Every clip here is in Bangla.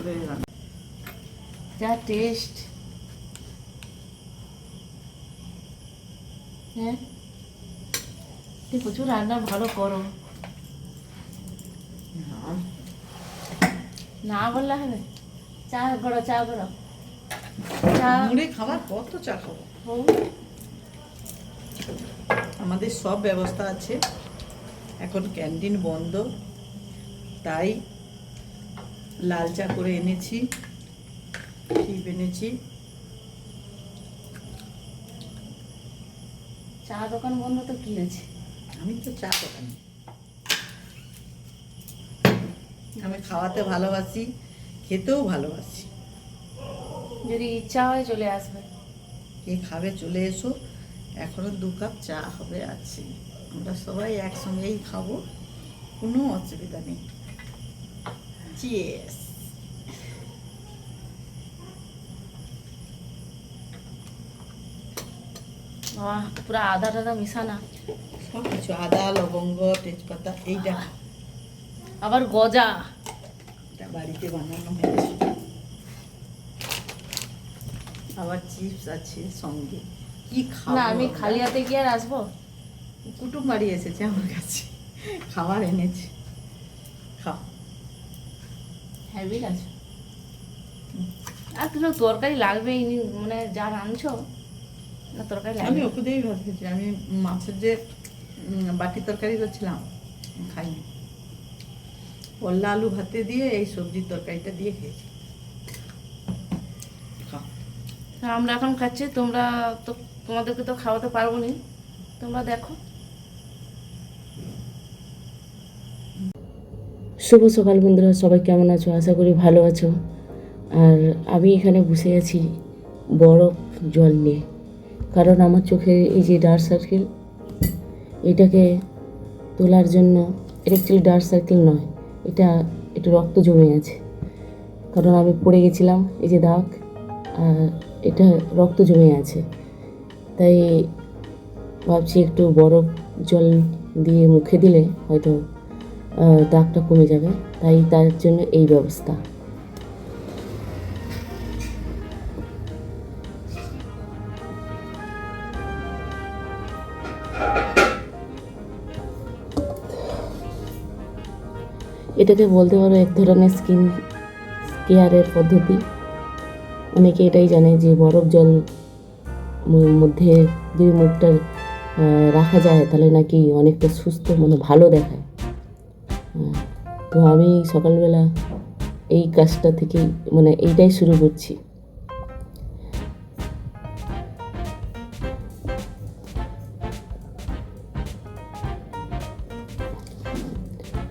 হয়ে গেল। যা টেস্ট। হ্যাঁ, তুই প্রচুর রান্না ভালো করো। না বললে হবে? চা করো, চা করো। চা মুড়ি খাবার কত চা খাবো? আমাদের সব ব্যবস্থা আছে, এখন ক্যান্টিন বন্ধ, তাই লাল চা করে এনেছি, টিপ এনেছি। চা দোকান বন্ধ তো কি হয়েছে? আমি তো চা দোকানি, আমি খাওয়াতে ভালোবাসি, খেতেও ভালোবাসি। যদি ইচ্ছা হয় চলে আসবে। কে খাবে চলে এসো, এখনো 2 কাপ চা হবে আছে, আমরা সবাই একসঙ্গেই খাবো, কোনো অসুবিধা নেই। চিয়ার্স। বাহ, পুরো আদা টাদা মিশানা, সব কিছু, আদা, লবঙ্গ, তেজপাতা, এইটা আবার গজা। এটা বাড়িতে বানানো হয়েছে, আবার চিপস আছে সঙ্গে। কি খাবো? না, আমি আমরা? খালি হাতে কি আর আসবো? কুটুম বাড়ি এসেছে আমার কাছে, খাবার এনেছে, খাও। হ্যাভি আছে। আর কিছু তরকারি লাগবেই নি, মানে যা রাঁধছো না তরকারি আমি লাগবে। ওকে দিয়েই ভাত খেয়েছি, আমি মাছের যে বাটি তরকারি করছিলাম খাইনি, করলা আলু ভাতে দিয়ে এই সবজির তরকারিটা দিয়ে খেয়েছি। খাও। আমরা এখন খাচ্ছি, তোমরা তো, তোমাদেরকে তো খাওয়াতে পারবো না, তোমরা দেখো। শুভ সকাল বন্ধুরা, সবাই কেমন আছো? আশা করি ভালো আছো। আর আমি এখানে বসে আছি বরফ জল নিয়ে, কারণ আমার চোখে এই যে ডার্ক সার্কেল, এটাকে তোলার জন্য, এটা অ্যাকচুয়ালি ডার্ক সার্কেল নয়, এটা একটু রক্ত জমে আছে, কারণ আমি পড়ে গেছিলাম, এই যে দাগ, আর এটা রক্ত জমে আছে, তাই ভাবছি একটু বরফ জল দিয়ে মুখে দিলে হয়তো দাগটা কমে যাবে, তাই তার জন্য এই ব্যবস্থা। এটাকে বলতে পারো এক ধরনের স্কিন কেয়ারের পদ্ধতি। অনেকে এটাই জানে যে বরফ জল মধ্যে যদি মুখটা রাখা যায় তাহলে নাকি অনেকটা সুস্থ, মানে ভালো দেখায়। তো আমি সকালবেলা এই কাজটা থেকেই, মানে এইটাই শুরু করছি।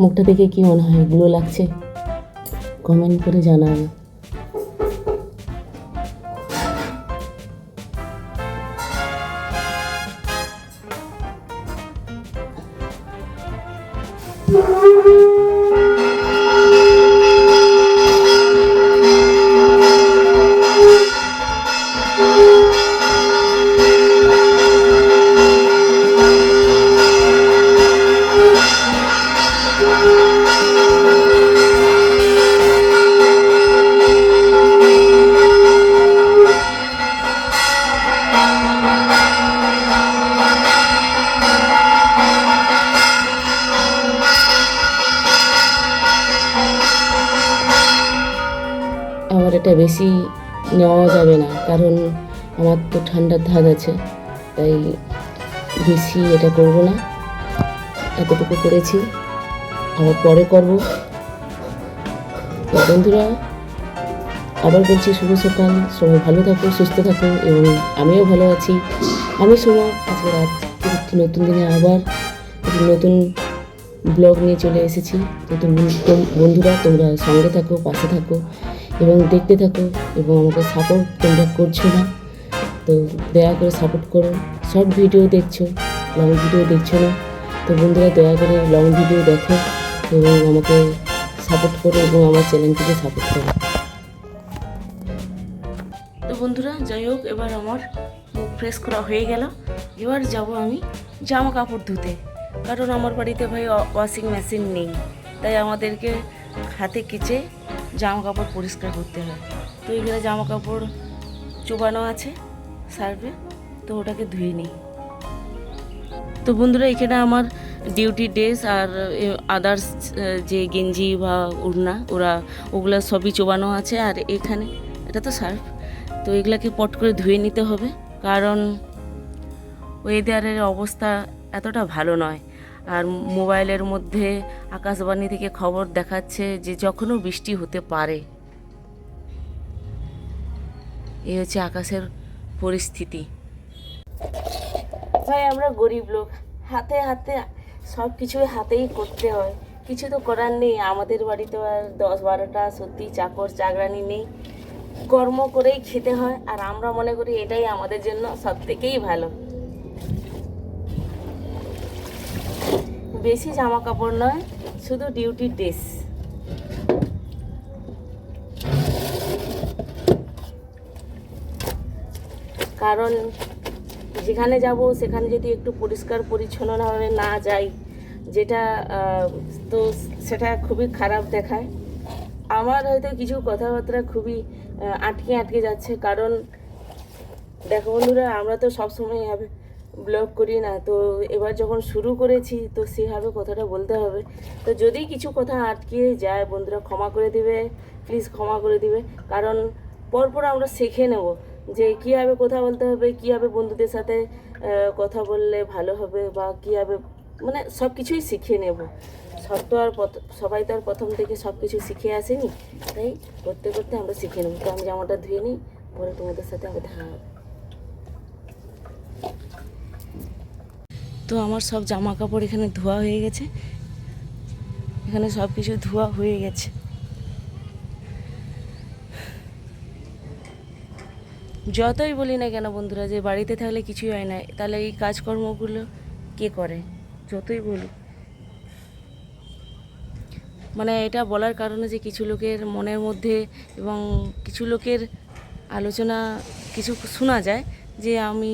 মুখটা দেখে কি মনে হয়, গ্লো লাগছে? কমেন্ট করে জানাবে। আবার এটা বেশি নেওয়া যাবে না, কারণ আমার তো ঠান্ডার ধাত আছে, তাই বেশি এটা করব না, এতটুকু করেছি, আবার পরে করব। তো বন্ধুরা, আবার বলছি শুভ সকাল, সবাই ভালো থাকো, সুস্থ থাকো, এবং আমিও ভালো আছি। আমি সোমা, আজকে রাত একটি নতুন দিনে আবার একটি নতুন ব্লগ নিয়ে চলে এসেছি। তো বন্ধুরা, তোমরা সঙ্গে থাকো, পাশে থাকো এবং দেখতে থাকো, এবং আমাকে সাপোর্ট তোমরা করছো না, তো দয়া করে সাপোর্ট করো। শর্ট ভিডিও দেখছো, লং ভিডিও দেখছো না, তো বন্ধুরা দয়া করে লং ভিডিও দেখো এবং আমাকে সাপোর্ট করো এবং আমার চ্যানেলটিকে সাপোর্ট করো। তো বন্ধুরা, যাই হোক, এবার আমার মুখ ফ্রেশ করা হয়ে গেল, এবার যাব আমি জামা কাপড় ধুতে, কারণ আমার বাড়িতে ভাই ওয়াশিং মেশিন নেই, তাই আমাদেরকে হাতে কেচে জামা কাপড় পরিষ্কার করতে হয়। তো এখানে জামা কাপড় চোবানো আছে সার্ফে, তো ওটাকে ধুয়ে নিই। তো বন্ধুরা এখানে আমার ডিউটি ড্রেস আর আদার্স যে গেঞ্জি বা ওড়না ওগুলো সবই চোবানো আছে। আর এখানে এটা তো সার্ফ, তো এগুলাকে পট করে ধুয়ে নিতে হবে, কারণ ওয়েদারের অবস্থা এতটা ভালো নয়। আর মোবাইলের মধ্যে আকাশবাণী থেকে খবর দেখাচ্ছে যে যখনও বৃষ্টি হতে পারে। এই হচ্ছে আকাশের পরিস্থিতি। ভাই আমরা গরিব লোক, হাতে হাতে সব কিছুই হাতেই করতে হয়, কিছু তো করার নেই। আমাদের বাড়িতে আর 10-12টা সত্যি চাকর চাকরানি নেই, কর্ম করেই খেতে হয়। আর আমরা মনে করি এটাই আমাদের জন্য সব থেকেই ভালো। বেশি জামা কাপড় নয়, শুধু ডিউটি ড্রেস। কারণ যেখানে যাব সেখানে যদি একটু পরিষ্কার পরিচ্ছন্নভাবে না যাই, যেটা তো সেটা খুবই খারাপ দেখায়। আমার হয়তো কিছু কথাবার্তা খুবই আটকে আটকে যাচ্ছে, কারণ দেখো বন্ধুরা, আমরা তো সবসময় এভাবে ব্লগ করি না। তো এবার যখন শুরু করেছি তো সেভাবে কথাটা বলতে হবে। তো যদি কিছু কথা আটকে যায় বন্ধুরা ক্ষমা করে দিবে, প্লিজ ক্ষমা করে দিবে। কারণ পরপর আমরা শিখে নেব যে কীভাবে কথা বলতে হবে, কীভাবে বন্ধুদের সাথে কথা বললে ভালো হবে, বা কীভাবে মানে সব কিছুই শিখে নেব। সবাই তো আর প্রথম থেকে সব কিছু শিখে আসেনি, তাই করতে করতে আমরা শিখে নেব। তো আমি জামাটা ধুয়ে নিই, পরে তোমাদের সাথে আবার দেখা হবে। তো আমার সব জামা কাপড় এখানে ধোয়া হয়ে গেছে, এখানে সব কিছু ধোয়া হয়ে গেছে। যতই বলি না কেন বন্ধুরা যে বাড়িতে থাকলে কিছুই হয় না, তাহলে এই কাজকর্মগুলো কে করে? যতই বলি, মানে এটা বলার কারণে যে কিছু লোকের মনের মধ্যে এবং কিছু লোকের আলোচনা কিছু শোনা যায় যে আমি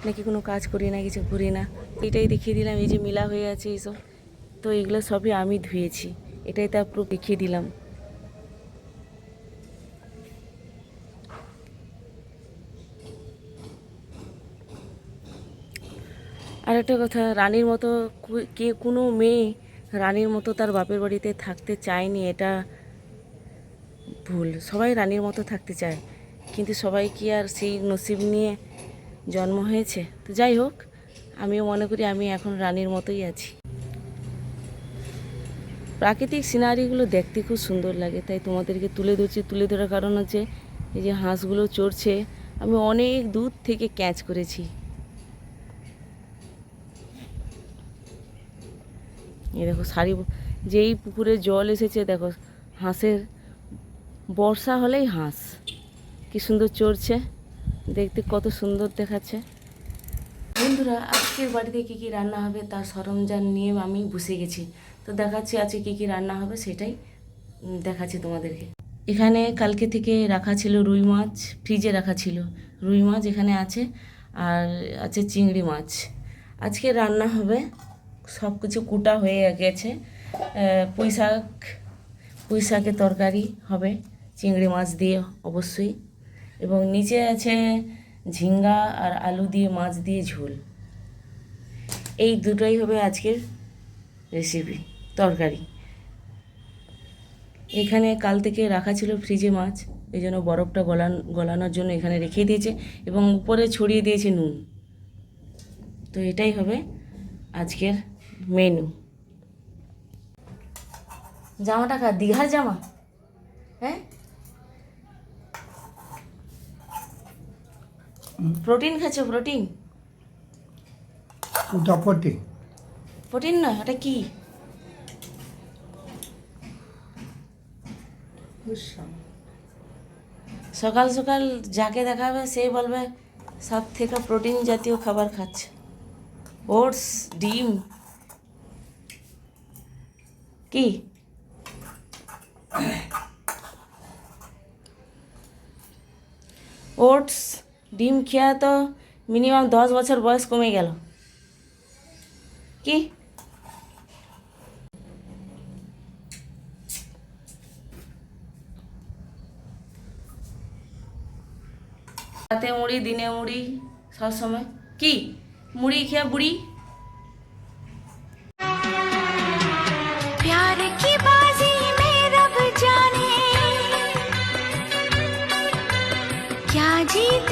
নাকি কোনো কাজ করি না, কিছু করি না। এটাই দেখিয়ে দিলাম, এই যে মিলা হয়ে আছে এইসব, তো এগুলো সবই আমি ধুয়েছি, এটাই তার প্রুফ দেখিয়ে দিলাম। আর একটা কথা, রানীর মতো কোনো মেয়ে রানীর মতো তার বাপের বাড়িতে থাকতে চায়নি, এটা ভুল। সবাই রানীর মতো থাকতে চায়, কিন্তু সবাই কি আর সেই নসিব নিয়ে জন্ম হয়েছে? তো যাই হোক, আমিও মনে করি আমি এখন রানীর মতোই আছি। প্রাকৃতিক সিনারিগুলো দেখতে খুব সুন্দর লাগে, তাই তোমাদেরকে তুলে ধরছি। তুলে ধরার কারণ হচ্ছে এই যে হাঁসগুলো চড়ছে, আমি অনেক দূর থেকে ক্যাচ করেছি। এই দেখো যেই পুকুরে জল এসেছে, দেখো হাঁসের বর্ষা হলেই হাঁস কি সুন্দর চড়ছে, দেখতে কত সুন্দর দেখাচ্ছে। বন্ধুরা আজকের বাড়িতে কী কী রান্না হবে তার সরঞ্জাম নিয়ে আমি বসে গেছি। তো দেখাচ্ছি আজকে কী কী রান্না হবে, সেটাই দেখাচ্ছি তোমাদেরকে। এখানে কালকে থেকে রাখা ছিল রুই মাছ, ফ্রিজে রাখা ছিল রুই মাছ এখানে আছে, আর আছে চিংড়ি মাছ। আজকে রান্না হবে, সব কিছু কুটা হয়ে গেছে। পুঁই শাকের তরকারি হবে চিংড়ি মাছ দিয়ে অবশ্যই, এবং নিচে আছে ঝিঙ্গা আর আলু দিয়ে মাছ দিয়ে ঝোল। এই দুটোই হবে আজকের রেসিপি, তরকারি। এখানে কাল থেকে রাখা ছিল ফ্রিজে মাছ, এই জন্য বরফটা গলানোর জন্য এখানে রেখে দিয়েছে, এবং উপরে ছড়িয়ে দিয়েছে নুন। তো এটাই হবে আজকের মেনু। জামাটা কার? দীঘার জামা? হ্যাঁ, প্রোটিন খাচ্ছ? প্রোটিন? ওটা প্রোটিন। প্রোটিন না, ওটা কি? সকাল সকাল যাকে দেখাবে সেই বলবে সব থেকে প্রোটিন জাতীয় খাবার খাচ্ছে। ওটস, ডিম, কি ওটস ডিম খেয়া তো মিনিমাম 10 বছর বয়স কমে গেল। কি রাতে মুড়ি দিনে মুড়ি সবসময় কি মুড়ি খেয়া বুড়ি। प्यार की बाजी में रब जाने क्या जीत